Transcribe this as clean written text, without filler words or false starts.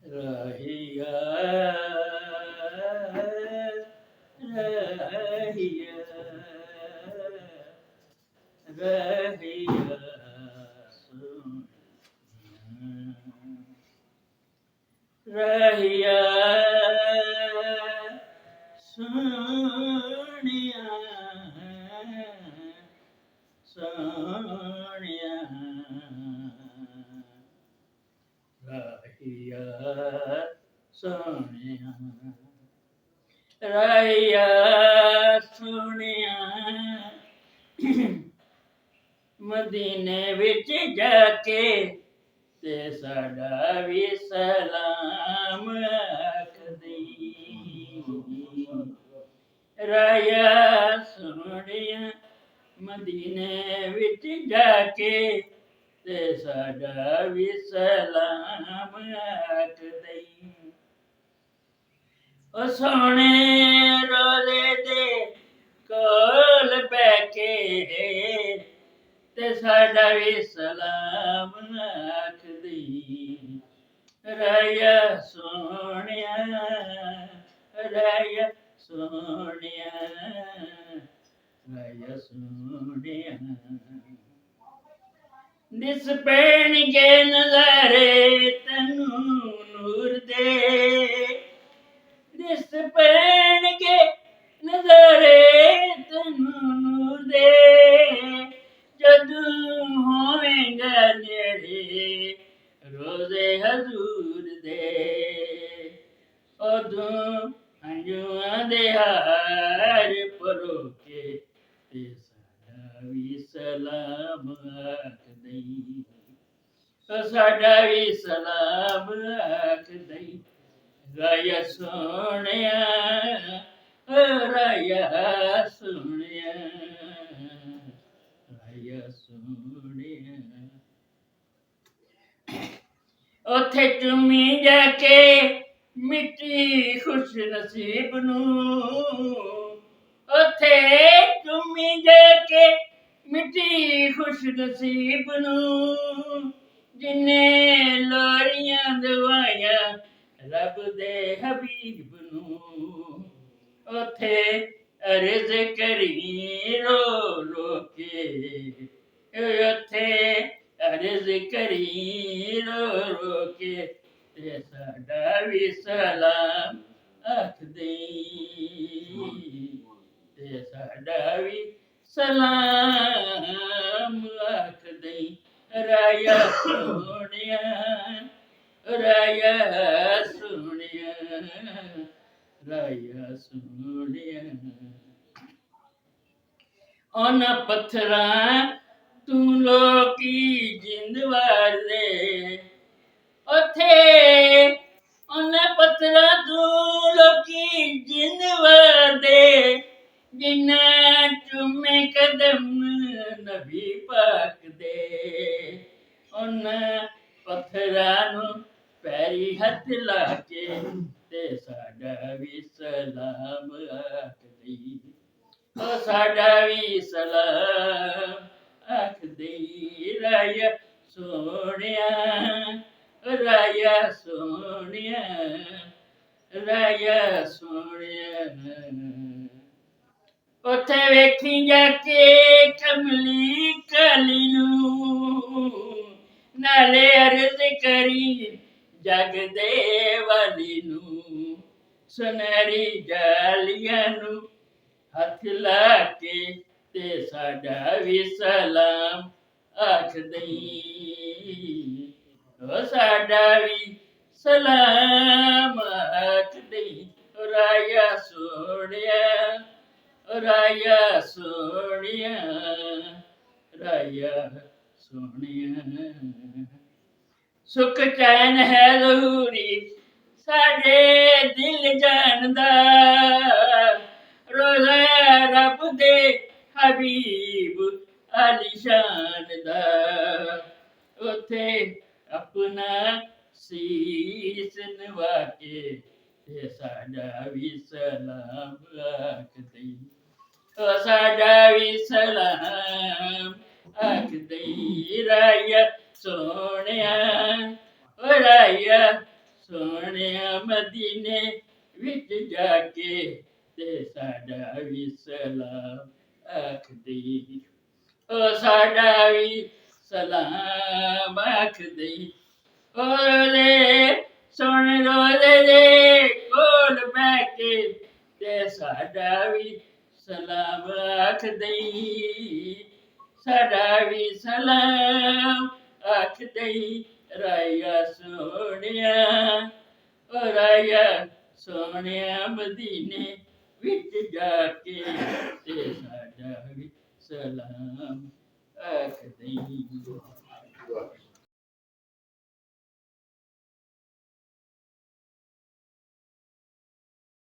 रहिया रहिया रहिया सुन रहिया सुनिया सोनिया रहिया सोनिया रहिया सुनिया मदीने विच जाके ते साडा भी सलाम आखदी राया सोनिया मदीने विच जाके ते साडा भी सलाम आखदी ओ सोने रोज़े दे कोल बैके ते साडा भी सलाम आखदी राया सोनिया राया सोनिया राया सोनिया दिस पैणगे नज़ारे तैनू नूर दे दिस पैणगे नज़ारे तैनू नूर दे जदूं होवेंगा नेड़े रोज़े हजूर दे उदूं हंझुआं दे हार परोके ते साडा भी सलाम आखदी साडा भी सलाम आखदी राया सोनिया राया सोनिया राया सोनिया उथे चुमी जाके मिट्टी खुश नसीब नूं उथे चुमी जाके मिट्टी खुश नसीब नूं जिन्ने लोरियां दवाइयां रब दे हबीब नूं उथे अर्ज करी रो रो के उथे अर्ज करी रो रो के ते साडा भी सलाम आखदी ते साडा भी सलाम आखदी राया सोनिया राया सोनिया राया सोनिया उन्हां पत्थरां तू लोकी जिंद वार दे उथे उन्हां पत्थरां तू लोकी जिंद वार दे जिन्हां चूमे कदम नबी पाक दे उन्हां पत्थरां नूं पैरी हथ ला के ते साडा भी सलाम आखदी ओ साडा भी सलाम आखदी राया सोनिया राया सोनिया राया सोनिया उथे वेखी जाके कमली काली नूं नाले अर्ज करी जग दे वाली नूं सुनहरी जालियां नूं हथ ला के ते साडा भी सलाम आखदी ओ साडा भी सलाम आखदी राया सोनिया राया सोनिया राया सोनिया सुख चैन है ज़रूरी साडे दिल जानदा रोज़ा रब दे हबीब आलीशान दा उथे अपना सीस नवा के ते साडा भी सलाम आखदी ओ साडा भी सलाम आखदी राया सोनिया ओ राया ਸੋਹਣਿਆ ਮਦੀਨੇ ਵਿੱਚ ਜਾ ਕੇ ਤੇ ਸਾਡਾ ਵੀ ਸਲਾਮ ਆਖਦੀ ਓ ਸਾਡਾ ਵੀ ਸਲਾਮ ਆਖਦੀ ਓਲੇ ਸੋਹਣੇ ਰੋਲੇ ਦੇ ਕੋਲ ਬਹਿ ਕੇ ਤੇ ਸਾਡਾ ਵੀ ਸਲਾਮ ਆਖਦੀ ਸਾਡਾ ਵੀ ਸਲਾਮ ਆਖਦੀ ਰਾਇਆ ਸੋਹਣਿਆ ਓ ਰਾਇਆ ਸੋਹਣਿਆ ਮਦੀਨੇ ਵਿੱਚ ਜਾ ਕੇ ਤੇ ਸਾਡਾ ਵੀ ਸਲਾਮ